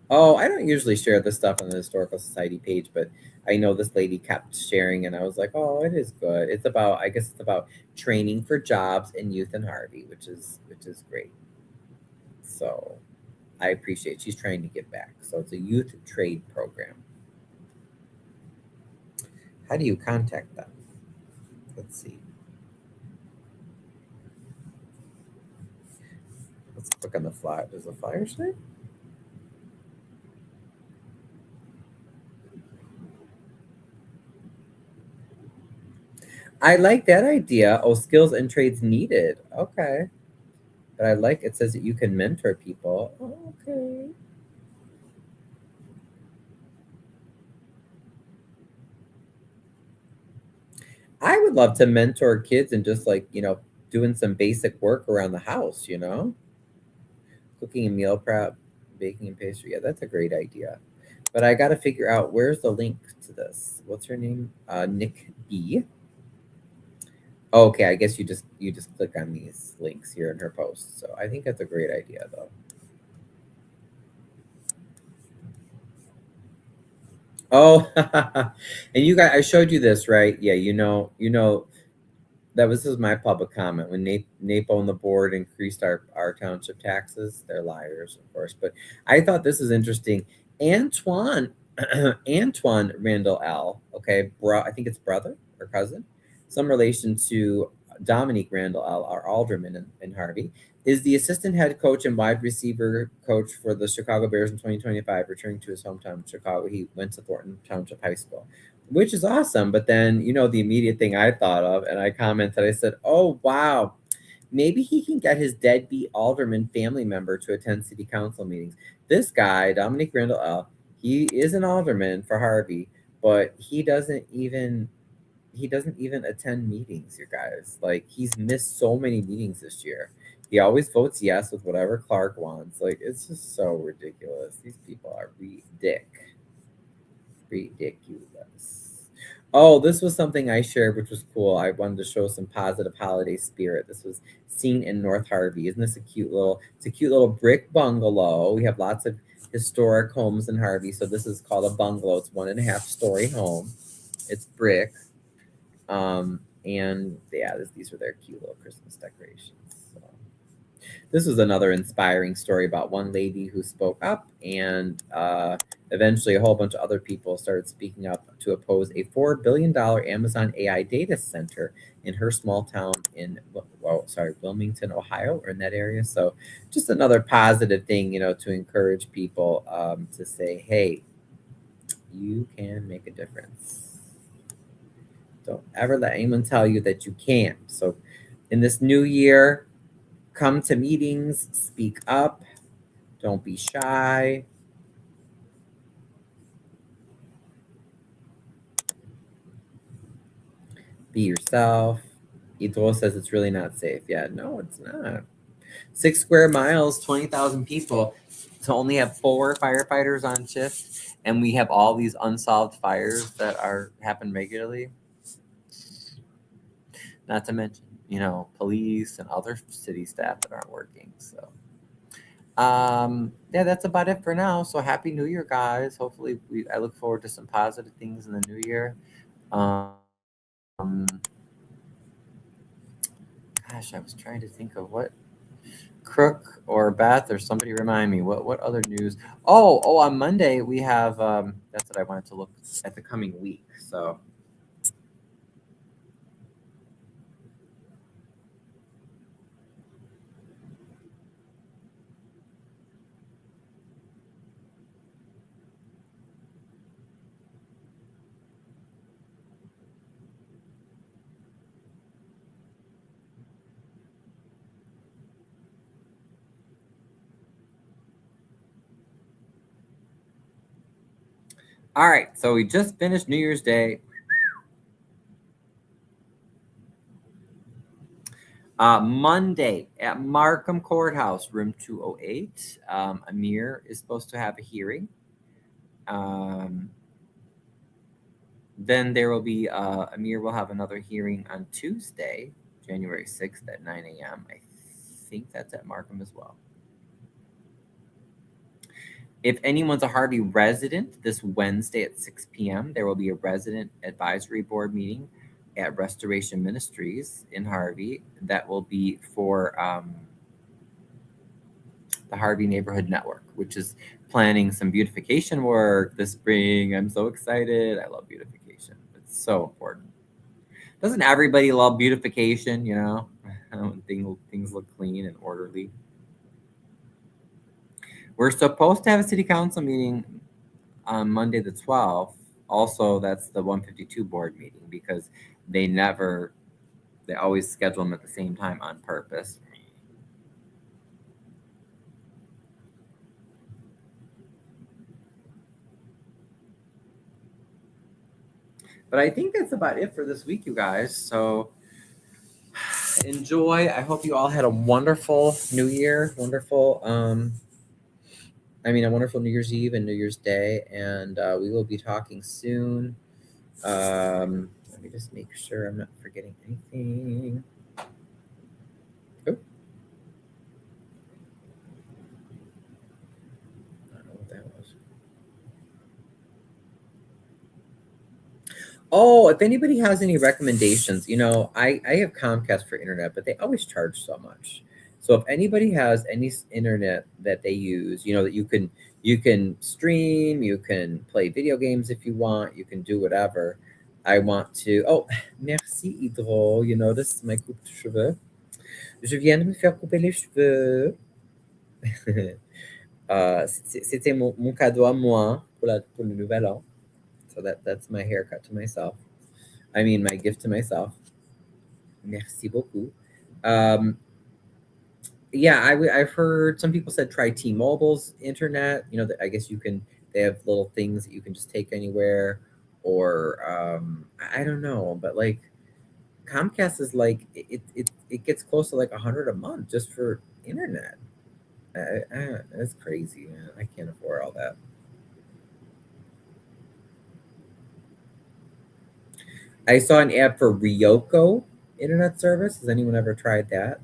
Oh, I don't usually share this stuff on the Historical Society page, but I know this lady kept sharing, and I was like, oh, it is good. I guess it's about training for jobs in youth in Harvey, which is great. So I appreciate she's trying to give back. So it's a youth trade program. How do you contact them? Let's see. Let's click on the flyer. Does the flyer say? I like that idea. Oh, skills and trades needed. Okay. But I like it says that you can mentor people. Oh, okay. I would love to mentor kids and just doing some basic work around the house, cooking and meal prep, baking and pastry. Yeah, that's a great idea. But I got to figure out where's the link to this. What's her name? Nick B. Oh, okay, I guess you just click on these links here in her post. So I think that's a great idea, though. Oh, and you guys, I showed you this, right? Yeah, this is my public comment when NAPO and the board increased our township taxes. They're liars, of course, but I thought this is interesting. Antoine Antoine Randall L. Okay, I think it's brother or cousin, some relation to Dominique Randall L. Our alderman in Harvey, is the assistant head coach and wide receiver coach for the Chicago Bears in 2025, returning to his hometown, Chicago. He went to Thornton Township High School, which is awesome. But then, the immediate thing I thought of, and I commented, I said, oh, wow, maybe he can get his deadbeat alderman family member to attend city council meetings. This guy, Dominic Randall L., he is an alderman for Harvey, but he doesn't even attend meetings, you guys. Like, he's missed so many meetings this year. He always votes yes with whatever Clark wants. Like, it's just so ridiculous. These people are ridiculous. Oh, this was something I shared, which was cool. I wanted to show some positive holiday spirit. This was seen in North Harvey. Isn't this it's a cute little brick bungalow. We have lots of historic homes in Harvey. So this is called a bungalow. It's 1.5-story home. It's brick. And yeah, these were their cute little Christmas decorations. So this was another inspiring story about one lady who spoke up, and eventually a whole bunch of other people started speaking up to oppose a $4 billion Amazon AI data center in her small town in, Wilmington, Ohio, or in that area. So just another positive thing, to encourage people to say, hey, you can make a difference. Don't ever let anyone tell you that you can't. So in this new year, come to meetings, speak up, don't be shy. Be yourself. Idol says it's really not safe. Yeah, no, it's not. 6 square miles, 20,000 people, to only have 4 firefighters on shift, and we have all these unsolved fires that happen regularly. Not to mention, police and other city staff that aren't working. So yeah, that's about it for now. So happy New Year, guys. Hopefully I look forward to some positive things in the new year. Gosh, I was trying to think of what Crook or Beth or somebody remind me what other news. Oh, on Monday we have that's what I wanted to look at the coming week. So all right, so we just finished New Year's Day. Monday at Markham Courthouse, room 208. Amir is supposed to have a hearing. Then there will be Amir will have another hearing on Tuesday, January 6th at 9 a.m. I think that's at Markham as well. If anyone's a Harvey resident, this Wednesday at 6 p.m., there will be a resident advisory board meeting at Restoration Ministries in Harvey. That will be for the Harvey Neighborhood Network, which is planning some beautification work this spring. I'm so excited. I love beautification. It's so important. Doesn't everybody love beautification, things look clean and orderly? We're supposed to have a city council meeting on Monday the 12th. Also, that's the 152 board meeting because they always schedule them at the same time on purpose. But I think that's about it for this week, you guys. So enjoy. I hope you all had a wonderful New Year, a wonderful New Year's Eve and New Year's Day, and we will be talking soon. Let me just make sure I'm not forgetting anything. Oh. I don't know what that was. Oh, if anybody has any recommendations, I have Comcast for internet, but they always charge so much. So if anybody has any internet that they use, that you can stream, you can play video games if you want, you can do whatever. I want to. Oh, merci Hydro. This is my coupe de cheveux. Je viens de me faire couper les cheveux. C'était mon cadeau à moi pour le nouvel an. So that's my haircut to myself. I mean, my gift to myself. Merci beaucoup. Yeah, I've heard some people said try T-Mobile's internet. I guess they have little things that you can just take anywhere, or I don't know, but like Comcast is like it gets close to like 100 a month just for internet. That's crazy, man. I can't afford all that. I saw an ad for Ryoko internet service. Has anyone ever tried that?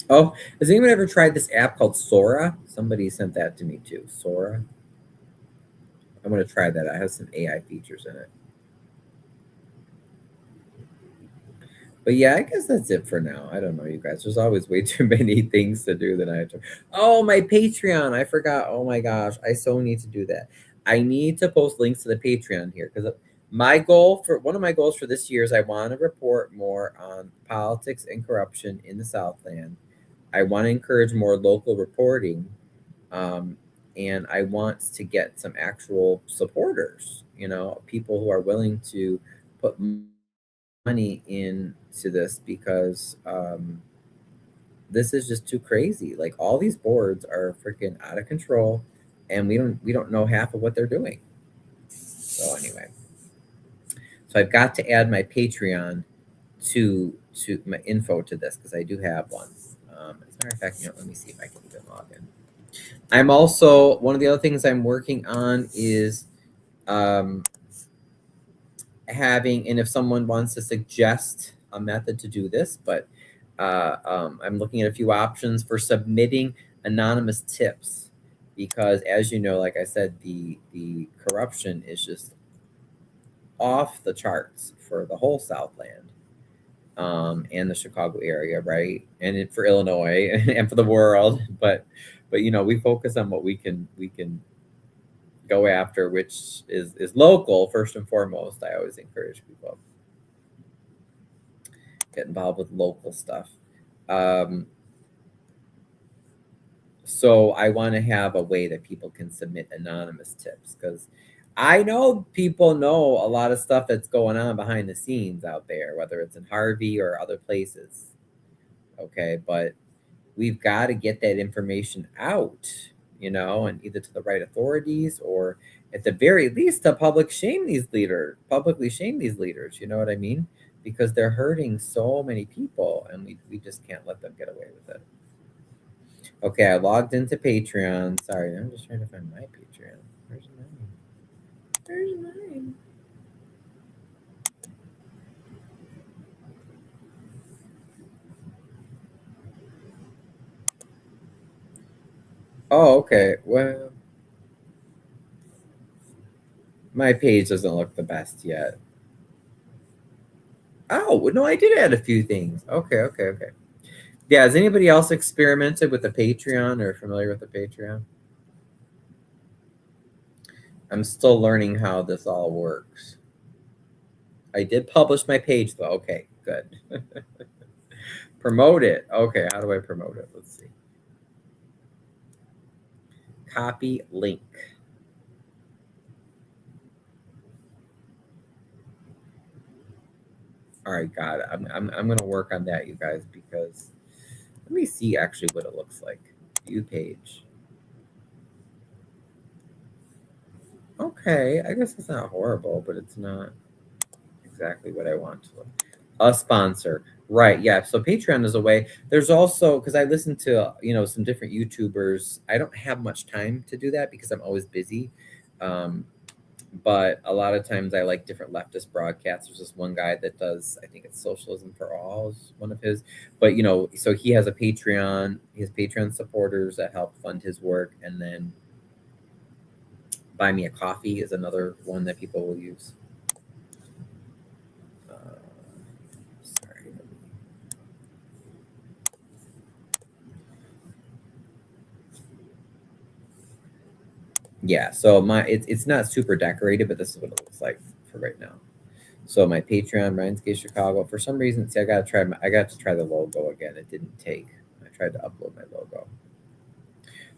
Oh, has anyone ever tried this app called Sora? Somebody sent that to me too. Sora. I'm gonna try that. It has some AI features in it. But yeah, I guess that's it for now. I don't know, you guys. There's always way too many things to do that I have to. Oh, my Patreon. I forgot. Oh my gosh. I so need to do that. I need to post links to the Patreon here because one of my goals for this year is I want to report more on politics and corruption in the Southland. I want to encourage more local reporting. And I want to get some actual supporters, people who are willing to put money into this because this is just too crazy. Like all these boards are freaking out of control, and we don't know half of what they're doing. So anyway, so I've got to add my Patreon to my info to this because I do have one. As a matter of fact, let me see if I can even log in. I'm also one of the other things I'm working on is having, and if someone wants to suggest a method to do this, but I'm looking at a few options for submitting anonymous tips because, as you know, like I said, the corruption is just off the charts for the whole Southland and the Chicago area, right? And for Illinois and for the world, but we focus on what we can go after, which is local first and foremost. I always encourage people get involved with local stuff. So I want to have a way that people can submit anonymous tips because I know people know a lot of stuff that's going on behind the scenes out there, whether it's in Harvey or other places. Okay, but we've got to get that information out, and either to the right authorities or at the very least to publicly shame these leaders, you know what I mean? Because they're hurting so many people and we just can't let them get away with it. Okay, I logged into Patreon. Sorry, I'm just trying to find my Patreon. Where's mine? Where's mine? Oh, okay. Well, my page doesn't look the best yet. Oh, no, I did add a few things. Okay. Yeah, has anybody else experimented with the Patreon or familiar with the Patreon? I'm still learning how this all works. I did publish my page though. Okay, good. Promote it. Okay, how do I promote it? Let's see. Copy link. All right, got it. I'm gonna work on that, you guys, because Let me see actually what it looks like. View page. Okay, I guess it's not horrible, but it's not exactly what I want to look. A sponsor. Right, yeah. So Patreon is a way. There's also, because I listen to, some different YouTubers. I don't have much time to do that because I'm always busy. But a lot of times I like different leftist broadcasts. There's this one guy that does, I think it's Socialism for All is one of his. But, so he has a Patreon. His Patreon supporters that help fund his work. And then Buy Me a Coffee is another one that people will use. Sorry. Yeah, so it's not super decorated, but this is what it looks like for right now. So my Patreon, Ryan's Gay Chicago. For some reason, see, I got to try the logo again. It didn't take. I tried to upload my logo.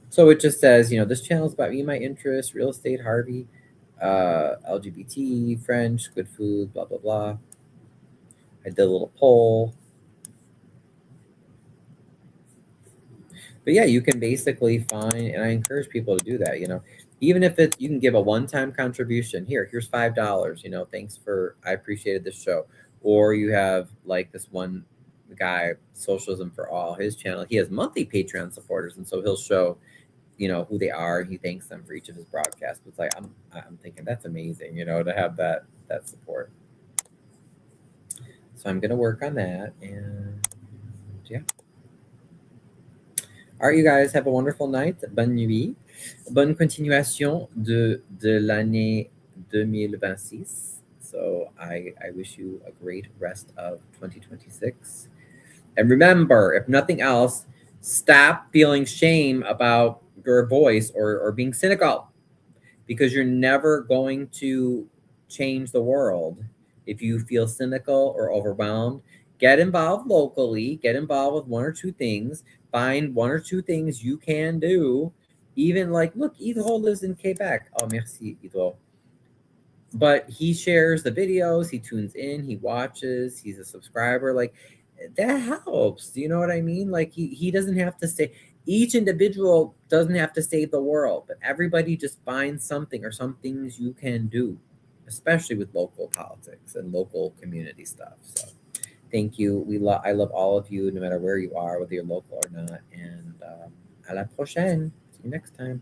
So it just says, this channel is about me, my interests, real estate, Harvey, LGBT, French, good food, blah blah blah. I did a little poll. But yeah, you can basically find, and I encourage people to do that, even if you can give a one-time contribution. Here's $5, thanks I appreciated this show. Or you have like this one guy, Socialism for All, his channel, he has monthly Patreon supporters. And so he'll show, who they are. And he thanks them for each of his broadcasts. It's like, I'm thinking that's amazing, to have that support. So I'm going to work on that. And yeah. All right, you guys, have a wonderful night. Bonne nuit. Bonne continuation de l'année 2026. So I wish you a great rest of 2026. And remember, if nothing else, stop feeling shame about your voice or being cynical, because you're never going to change the world if you feel cynical or overwhelmed. Get involved locally. Get involved with one or two things. Find one or two things you can do. Even like, look, Idro lives in Quebec. Oh, merci, Idro. But he shares the videos. He tunes in. He watches. He's a subscriber. Like, that helps. Do you know what I mean? Like, he doesn't have to say, each individual doesn't have to save the world, but everybody just finds something or some things you can do, especially with local politics and local community stuff. So thank you. I love all of you, no matter where you are, whether you're local or not. And à la prochaine. See you next time.